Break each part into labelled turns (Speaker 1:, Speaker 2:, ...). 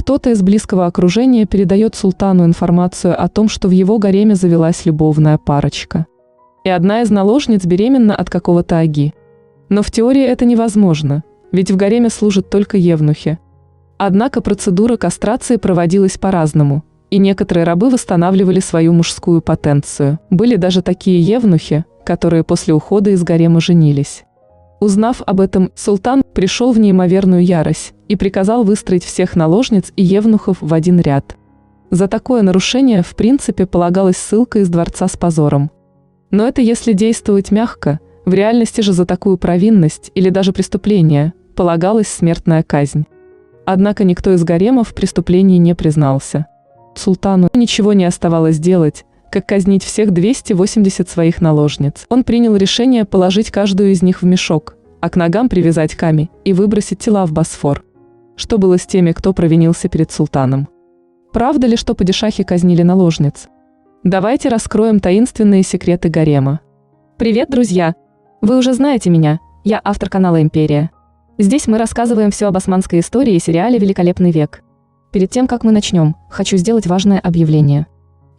Speaker 1: Кто-то из близкого окружения передает султану информацию о том, что в его гареме завелась любовная парочка. И одна из наложниц беременна от какого-то аги. Но в теории это невозможно, ведь в гареме служат только евнухи. Однако процедура кастрации проводилась по-разному, и некоторые рабы восстанавливали свою мужскую потенцию. Были даже такие евнухи, которые после ухода из гарема женились. Узнав об этом, султан пришел в неимоверную ярость и приказал выстроить всех наложниц и евнухов в один ряд. За такое нарушение, в принципе, полагалась ссылка из дворца с позором. Но это если действовать мягко, в реальности же за такую провинность или даже преступление полагалась смертная казнь. Однако никто из гарема в преступлении не признался. Султану ничего не оставалось делать, как казнить всех 280 своих наложниц. Он принял решение положить каждую из них в мешок, а к ногам привязать камень и выбросить тела в Босфор. Что было с теми, кто провинился перед султаном? Правда ли, что падишахи казнили наложниц? Давайте раскроем таинственные секреты гарема.
Speaker 2: Привет, друзья! Вы уже знаете меня, я автор канала «Империя». Здесь мы рассказываем все об османской истории и сериале «Великолепный век». Перед тем, как мы начнем, хочу сделать важное объявление.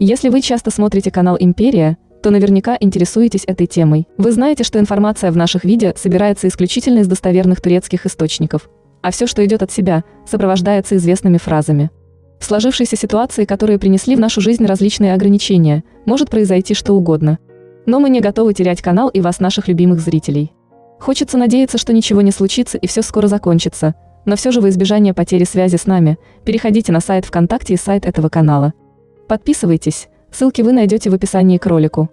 Speaker 2: Если вы часто смотрите канал «Империя», то наверняка интересуетесь этой темой. Вы знаете, что информация в наших видео собирается исключительно из достоверных турецких источников, а все, что идет от себя, сопровождается известными фразами. В сложившейся ситуации, которые принесли в нашу жизнь различные ограничения, может произойти что угодно. Но мы не готовы терять канал и вас, наших любимых зрителей. Хочется надеяться, что ничего не случится и все скоро закончится, но все же во избежание потери связи с нами, переходите на сайт ВКонтакте и сайт этого канала. Подписывайтесь, ссылки вы найдете в описании к ролику.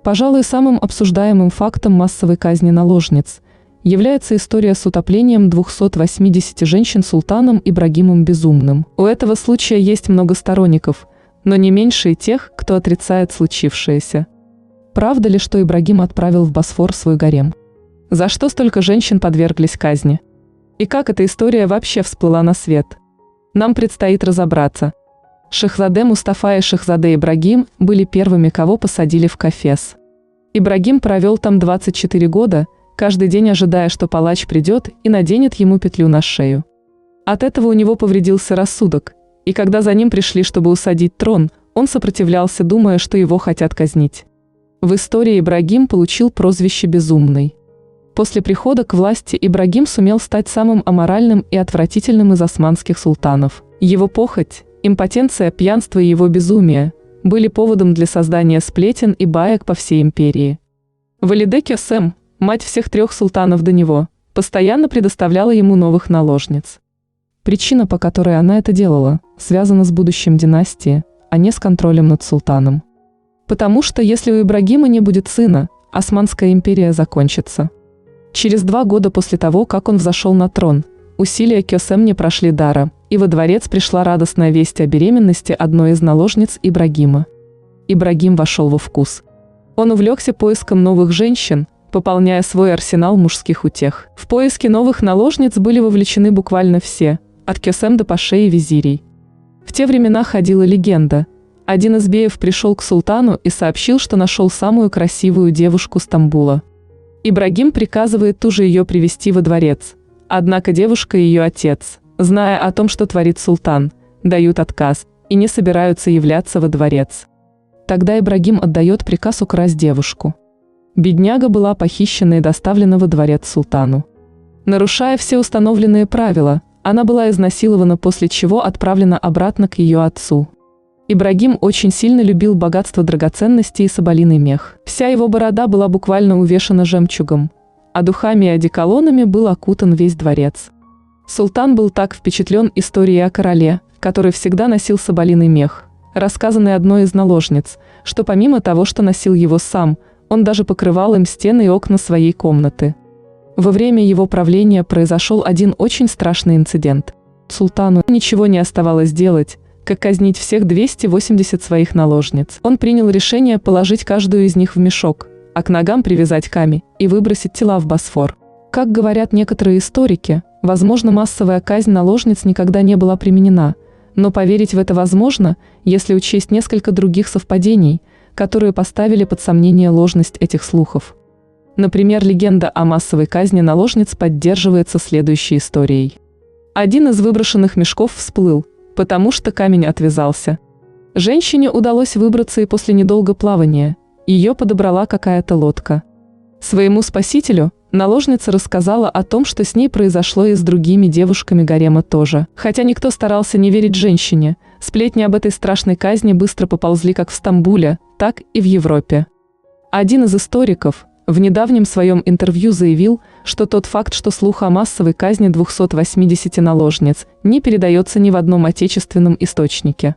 Speaker 1: Пожалуй, самым обсуждаемым фактом массовой казни наложниц является история с утоплением 280 женщин султаном Ибрагимом Безумным. У этого случая есть много сторонников, но не меньше и тех, кто отрицает случившееся. Правда ли, что Ибрагим отправил в Босфор свой гарем? За что столько женщин подверглись казни? И как эта история вообще всплыла на свет? Нам предстоит разобраться. Шахзаде Мустафа и Шахзаде Ибрагим были первыми, кого посадили в Кафес. Ибрагим провел там 24 года, каждый день ожидая, что палач придет и наденет ему петлю на шею. От этого у него повредился рассудок, и когда за ним пришли, чтобы усадить трон, он сопротивлялся, думая, что его хотят казнить. В истории Ибрагим получил прозвище «Безумный». После прихода к власти Ибрагим сумел стать самым аморальным и отвратительным из османских султанов. Его похоть, импотенция, пьянство и его безумие были поводом для создания сплетен и баек по всей империи. Валиде Кёсем, мать всех трех султанов до него, постоянно предоставляла ему новых наложниц. Причина, по которой она это делала, связана с будущим династии, а не с контролем над султаном. Потому что если у Ибрагима не будет сына, Османская империя закончится. Через 2 года после того, как он взошел на трон, усилия Кёсем не прошли даром, и во дворец пришла радостная весть о беременности одной из наложниц Ибрагима. Ибрагим вошел во вкус. Он увлекся поиском новых женщин, пополняя свой арсенал мужских утех. В поиске новых наложниц были вовлечены буквально все, от Кёсем до пашей и визирей. В те времена ходила легенда. Один из беев пришел к султану и сообщил, что нашел самую красивую девушку Стамбула. Ибрагим приказывает ту же ее привести во дворец. Однако девушка и ее отец, зная о том, что творит султан, дают отказ и не собираются являться во дворец. Тогда Ибрагим отдает приказ украсть девушку. Бедняга была похищена и доставлена во дворец султану. Нарушая все установленные правила, она была изнасилована, после чего отправлена обратно к ее отцу. Ибрагим очень сильно любил богатство драгоценностей и соболиный мех. Вся его борода была буквально увешана жемчугом, а духами и одеколонами был окутан весь дворец. Султан был так впечатлен историей о короле, который всегда носил соболиный мех, рассказанный одной из наложниц, что помимо того, что носил его сам, он даже покрывал им стены и окна своей комнаты. Во время его правления произошел один очень страшный инцидент. Султану ничего не оставалось делать, как казнить всех 280 своих наложниц. Он принял решение положить каждую из них в мешок, а к ногам привязать камень и выбросить тела в Босфор. Как говорят некоторые историки, возможно, массовая казнь наложниц никогда не была применена, но поверить в это возможно, если учесть несколько других совпадений, которые поставили под сомнение ложность этих слухов. Например, легенда о массовой казни наложниц поддерживается следующей историей. Один из выброшенных мешков всплыл, потому что камень отвязался. Женщине удалось выбраться и после недолгого плавания. Ее подобрала какая-то лодка. Своему спасителю наложница рассказала о том, что с ней произошло и с другими девушками гарема тоже. Хотя никто старался не верить женщине, сплетни об этой страшной казни быстро поползли как в Стамбуле, так и в Европе. Один из историков в недавнем своем интервью заявил, что тот факт, что слух о массовой казни 280 наложниц не передается ни в одном отечественном источнике,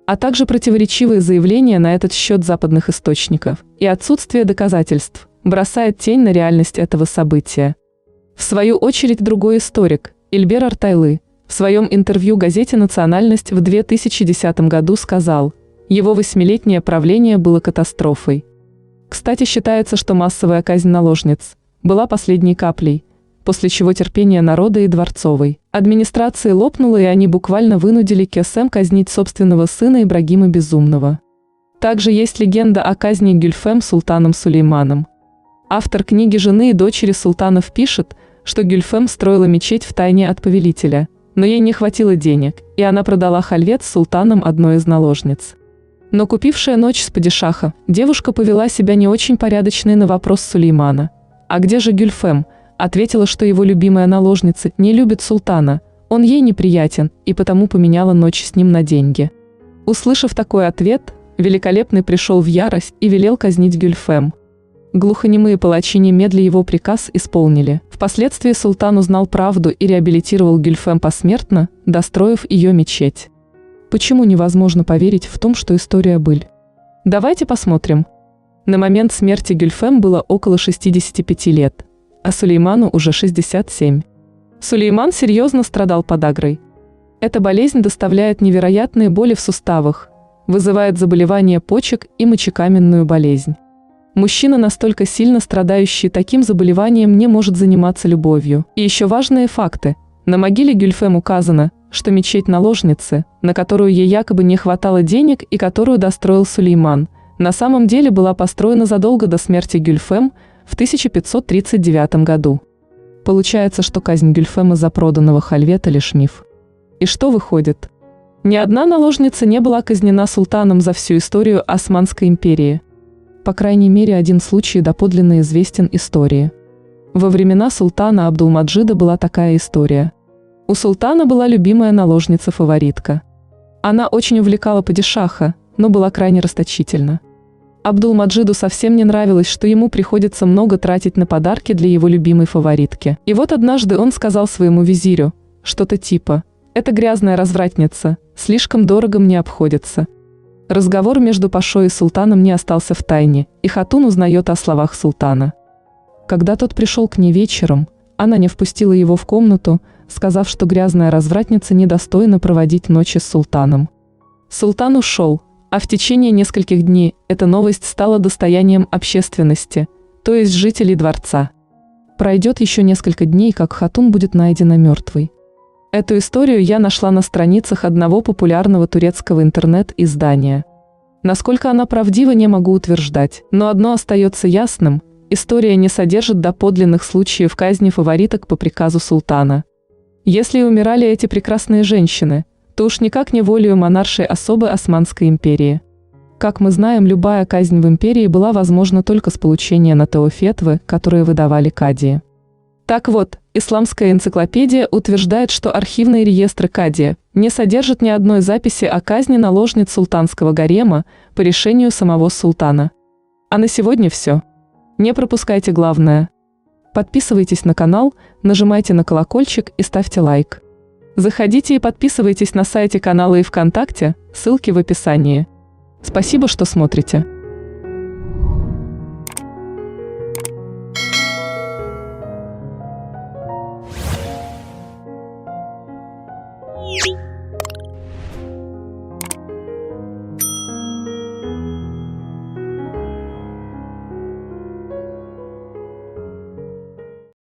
Speaker 1: а также противоречивые заявления на этот счет западных источников и отсутствие доказательств, бросает тень на реальность этого события. В свою очередь другой историк, Ильбер Артайлы, в своем интервью газете «Национальность» в 2010 году сказал, его 8-летнее правление было катастрофой. Кстати, считается, что массовая казнь наложниц была последней каплей, после чего терпение народа и дворцовой администрации лопнуло, и они буквально вынудили Кесем казнить собственного сына Ибрагима Безумного. Также есть легенда о казни Гюльфем султаном Сулейманом. Автор книги «Жены и дочери султанов» пишет, что Гюльфем строила мечеть втайне от повелителя, но ей не хватило денег, и она продала хальвет с султаном одной из наложниц. Но купившая ночь с падишаха, девушка повела себя не очень порядочно, и на вопрос Сулеймана «А где же Гюльфем?» ответила, что его любимая наложница не любит султана, он ей неприятен, и потому поменяла ночь с ним на деньги. Услышав такой ответ, Великолепный пришел в ярость и велел казнить Гюльфем. Глухонемые палачи немедля его приказ исполнили. Впоследствии султан узнал правду и реабилитировал Гюльфем посмертно, достроив ее мечеть. Почему невозможно поверить в том, что история быль? Давайте посмотрим. На момент смерти Гюльфем было около 65 лет, а Сулейману уже 67. Сулейман серьезно страдал подагрой. Эта болезнь доставляет невероятные боли в суставах, вызывает заболевание почек и мочекаменную болезнь. Мужчина, настолько сильно страдающий таким заболеванием, не может заниматься любовью. И еще важные факты. На могиле Гюльфем указано, что мечеть наложницы, на которую ей якобы не хватало денег и которую достроил Сулейман, на самом деле была построена задолго до смерти Гюльфем в 1539 году. Получается, что казнь Гюльфем из-за проданного хальвета лишь миф. И что выходит? Ни одна наложница не была казнена султаном за всю историю Османской империи. По крайней мере, один случай доподлинно известен истории. Во времена султана Абдулмаджида была такая история. У султана была любимая наложница-фаворитка. Она очень увлекала падишаха, но была крайне расточительна. Абдулмаджиду совсем не нравилось, что ему приходится много тратить на подарки для его любимой фаворитки. И вот однажды он сказал своему визирю что-то типа «Это грязная развратница, слишком дорого мне обходится». Разговор между пашой и султаном не остался в тайне, и хатун узнает о словах султана. Когда тот пришел к ней вечером, она не впустила его в комнату, сказав, что грязная развратница недостойна проводить ночи с султаном. Султан ушел, а в течение нескольких дней эта новость стала достоянием общественности, то есть жителей дворца. Пройдет еще несколько дней, как хатун будет найдена мертвой. Эту историю я нашла на страницах одного популярного турецкого интернет-издания. Насколько она правдива, не могу утверждать, но одно остается ясным – история не содержит доподлинных случаев казни фавориток по приказу султана. Если и умирали эти прекрасные женщины, то уж никак не волею монаршей особы Османской империи. Как мы знаем, любая казнь в империи была возможна только с получения на то фетвы, которые выдавали кадии. Так вот, исламская энциклопедия утверждает, что архивные реестры кадия не содержат ни одной записи о казни наложниц султанского гарема по решению самого султана. А на сегодня все. Не пропускайте главное. Подписывайтесь на канал, нажимайте на колокольчик и ставьте лайк. Заходите и подписывайтесь на сайте канала и ВКонтакте, ссылки в описании. Спасибо, что смотрите.
Speaker 3: Thank you.